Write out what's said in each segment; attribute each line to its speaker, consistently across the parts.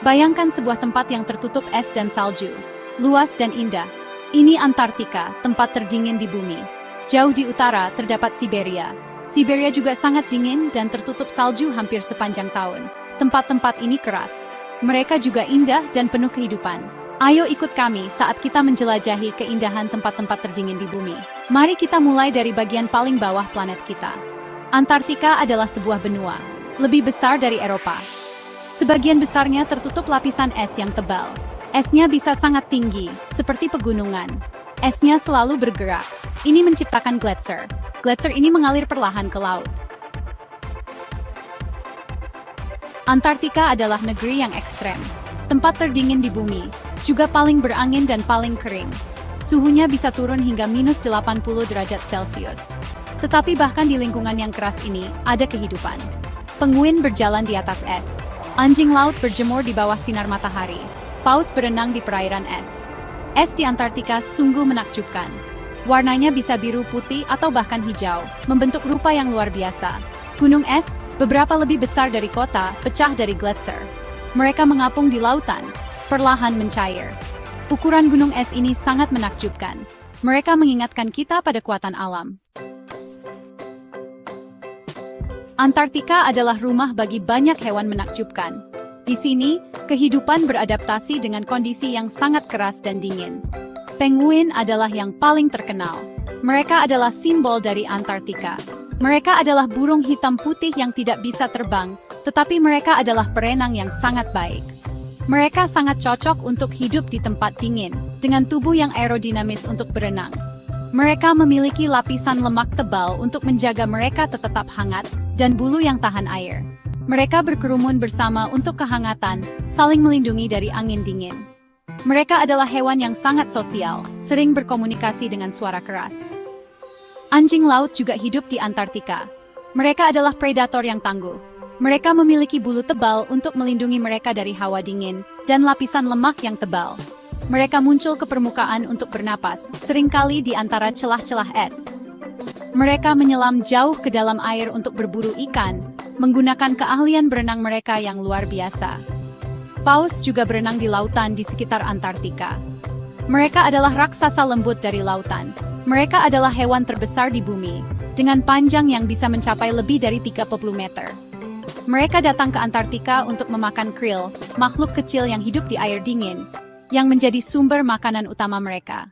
Speaker 1: Bayangkan sebuah tempat yang tertutup es dan salju, luas dan indah. Ini Antartika, tempat terdingin di bumi. Jauh di utara terdapat Siberia. Siberia juga sangat dingin dan tertutup salju hampir sepanjang tahun. Tempat-tempat ini keras. Mereka juga indah dan penuh kehidupan. Ayo ikut kami saat kita menjelajahi keindahan tempat-tempat terdingin di bumi. Mari kita mulai dari bagian paling bawah planet kita. Antartika adalah sebuah benua, lebih besar dari Eropa. Sebagian besarnya tertutup lapisan es yang tebal. Esnya bisa sangat tinggi, seperti pegunungan. Esnya selalu bergerak. Ini menciptakan gletser. Gletser ini mengalir perlahan ke laut. Antartika adalah negeri yang ekstrem. Tempat terdingin di bumi, juga paling berangin dan paling kering. Suhunya bisa turun hingga minus 80 derajat Celcius. Tetapi bahkan di lingkungan yang keras ini, ada kehidupan. Penguin berjalan di atas es. Anjing laut berjemur di bawah sinar matahari. Paus berenang di perairan es. Es di Antartika sungguh menakjubkan. Warnanya bisa biru putih atau bahkan hijau, membentuk rupa yang luar biasa. Gunung es, beberapa lebih besar dari kota, pecah dari gletser. Mereka mengapung di lautan, perlahan mencair. Ukuran gunung es ini sangat menakjubkan. Mereka mengingatkan kita pada kekuatan alam. Antartika adalah rumah bagi banyak hewan menakjubkan. Di sini, kehidupan beradaptasi dengan kondisi yang sangat keras dan dingin. Penguin adalah yang paling terkenal. Mereka adalah simbol dari Antartika. Mereka adalah burung hitam putih yang tidak bisa terbang, tetapi mereka adalah perenang yang sangat baik. Mereka sangat cocok untuk hidup di tempat dingin, dengan tubuh yang aerodinamis untuk berenang. Mereka memiliki lapisan lemak tebal untuk menjaga mereka tetap hangat, dan bulu yang tahan air. Mereka berkerumun bersama untuk kehangatan, saling melindungi dari angin dingin. Mereka adalah hewan yang sangat sosial, sering berkomunikasi dengan suara keras. Anjing laut juga hidup di Antartika. Mereka adalah predator yang tangguh. Mereka memiliki bulu tebal untuk melindungi mereka dari hawa dingin, dan lapisan lemak yang tebal. Mereka muncul ke permukaan untuk bernapas, seringkali di antara celah-celah es. Mereka menyelam jauh ke dalam air untuk berburu ikan, menggunakan keahlian berenang mereka yang luar biasa. Paus juga berenang di lautan di sekitar Antartika. Mereka adalah raksasa lembut dari lautan. Mereka adalah hewan terbesar di bumi, dengan panjang yang bisa mencapai lebih dari 30 meter. Mereka datang ke Antartika untuk memakan krill, makhluk kecil yang hidup di air dingin, yang menjadi sumber makanan utama mereka.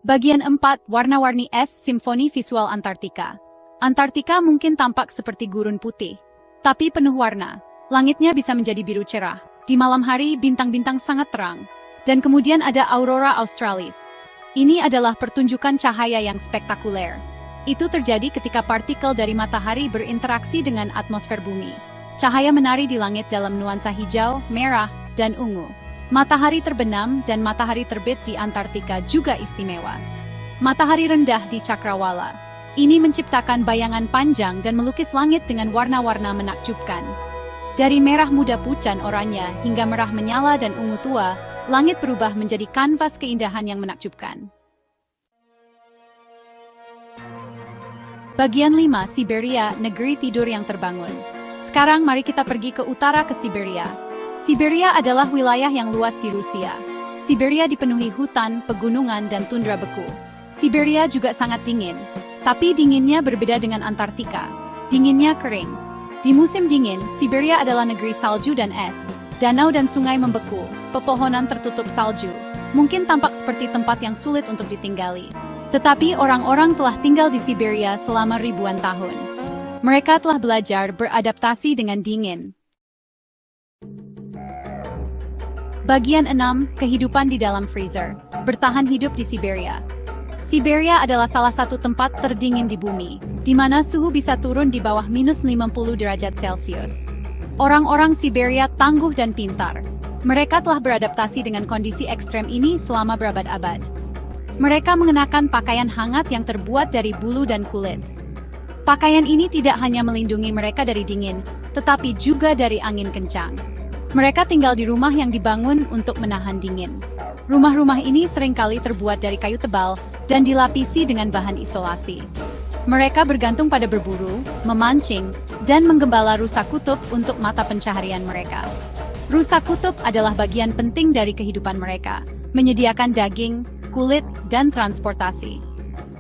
Speaker 1: Bagian 4, warna-warni es, simfoni visual Antartika. Antartika mungkin tampak seperti gurun putih, tapi penuh warna. Langitnya bisa menjadi biru cerah. Di malam hari, bintang-bintang sangat terang. Dan kemudian ada aurora australis. Ini adalah pertunjukan cahaya yang spektakuler. Itu terjadi ketika partikel dari matahari berinteraksi dengan atmosfer bumi. Cahaya menari di langit dalam nuansa hijau, merah, dan ungu. Matahari terbenam dan matahari terbit di Antartika juga istimewa. Matahari rendah di Cakrawala. Ini menciptakan bayangan panjang dan melukis langit dengan warna-warna menakjubkan. Dari merah muda pucat oranye hingga merah menyala dan ungu tua, langit berubah menjadi kanvas keindahan yang menakjubkan. Bagian 5, Siberia, negeri tidur yang terbangun. Sekarang mari kita pergi ke utara ke Siberia. Siberia adalah wilayah yang luas di Rusia. Siberia dipenuhi hutan, pegunungan, dan tundra beku. Siberia juga sangat dingin. Tapi dinginnya berbeda dengan Antartika. Dinginnya kering. Di musim dingin, Siberia adalah negeri salju dan es. Danau dan sungai membeku, pepohonan tertutup salju. Mungkin tampak seperti tempat yang sulit untuk ditinggali. Tetapi orang-orang telah tinggal di Siberia selama ribuan tahun. Mereka telah belajar beradaptasi dengan dingin. Bagian 6, kehidupan di dalam freezer. Bertahan hidup di Siberia. Siberia adalah salah satu tempat terdingin di bumi, di mana suhu bisa turun di bawah minus 50 derajat Celcius. Orang-orang Siberia tangguh dan pintar. Mereka telah beradaptasi dengan kondisi ekstrem ini selama berabad-abad. Mereka mengenakan pakaian hangat yang terbuat dari bulu dan kulit. Pakaian ini tidak hanya melindungi mereka dari dingin, tetapi juga dari angin kencang. Mereka tinggal di rumah yang dibangun untuk menahan dingin. Rumah-rumah ini seringkali terbuat dari kayu tebal dan dilapisi dengan bahan isolasi. Mereka bergantung pada berburu, memancing, dan menggembala rusa kutub untuk mata pencaharian mereka. Rusa kutub adalah bagian penting dari kehidupan mereka, menyediakan daging, kulit, dan transportasi.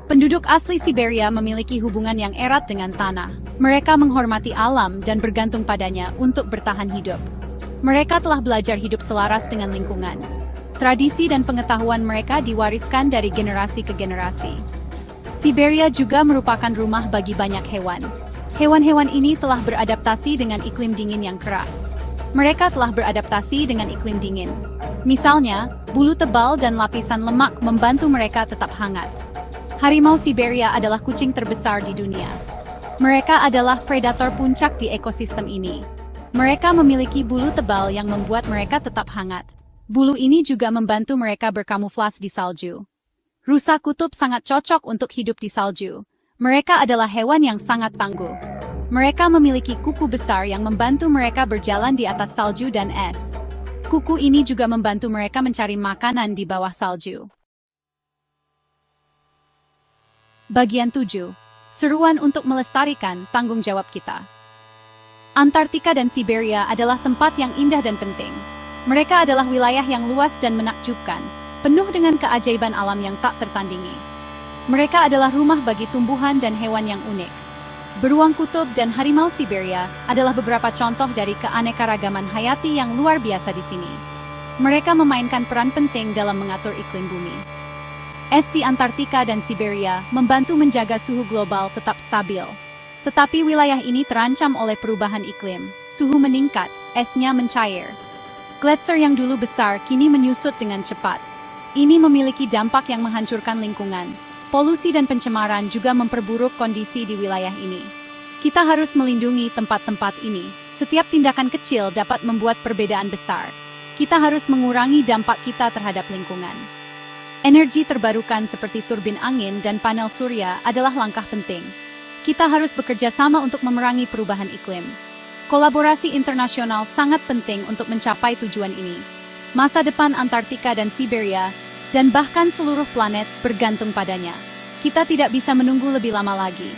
Speaker 1: Penduduk asli Siberia memiliki hubungan yang erat dengan tanah. Mereka menghormati alam dan bergantung padanya untuk bertahan hidup. Mereka telah belajar hidup selaras dengan lingkungan. Tradisi dan pengetahuan mereka diwariskan dari generasi ke generasi. Siberia juga merupakan rumah bagi banyak hewan. Hewan-hewan ini telah beradaptasi dengan iklim dingin yang keras. Mereka telah beradaptasi dengan iklim dingin. Misalnya, bulu tebal dan lapisan lemak membantu mereka tetap hangat. Harimau Siberia adalah kucing terbesar di dunia. Mereka adalah predator puncak di ekosistem ini. Mereka memiliki bulu tebal yang membuat mereka tetap hangat. Bulu ini juga membantu mereka berkamuflas di salju. Rusa kutub sangat cocok untuk hidup di salju. Mereka adalah hewan yang sangat tangguh. Mereka memiliki kuku besar yang membantu mereka berjalan di atas salju dan es. Kuku ini juga membantu mereka mencari makanan di bawah salju. Bagian 7. Seruan untuk melestarikan tanggung jawab kita. Antartika dan Siberia adalah tempat yang indah dan penting. Mereka adalah wilayah yang luas dan menakjubkan, penuh dengan keajaiban alam yang tak tertandingi. Mereka adalah rumah bagi tumbuhan dan hewan yang unik. Beruang kutub dan harimau Siberia adalah beberapa contoh dari keanekaragaman hayati yang luar biasa di sini. Mereka memainkan peran penting dalam mengatur iklim bumi. Es di Antartika dan Siberia membantu menjaga suhu global tetap stabil. Tetapi wilayah ini terancam oleh perubahan iklim. Suhu meningkat, esnya mencair. Gletser yang dulu besar kini menyusut dengan cepat. Ini memiliki dampak yang menghancurkan lingkungan. Polusi dan pencemaran juga memperburuk kondisi di wilayah ini. Kita harus melindungi tempat-tempat ini. Setiap tindakan kecil dapat membuat perbedaan besar. Kita harus mengurangi dampak kita terhadap lingkungan. Energi terbarukan seperti turbin angin dan panel surya adalah langkah penting. Kita harus bekerja sama untuk memerangi perubahan iklim. Kolaborasi internasional sangat penting untuk mencapai tujuan ini. Masa depan Antartika dan Siberia, dan bahkan seluruh planet bergantung padanya. Kita tidak bisa menunggu lebih lama lagi.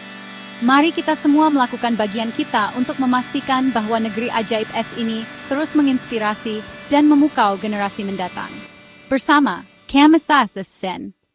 Speaker 1: Mari kita semua melakukan bagian kita untuk memastikan bahwa negeri ajaib es ini terus menginspirasi dan memukau generasi mendatang. Bersama, Kamisas Sen.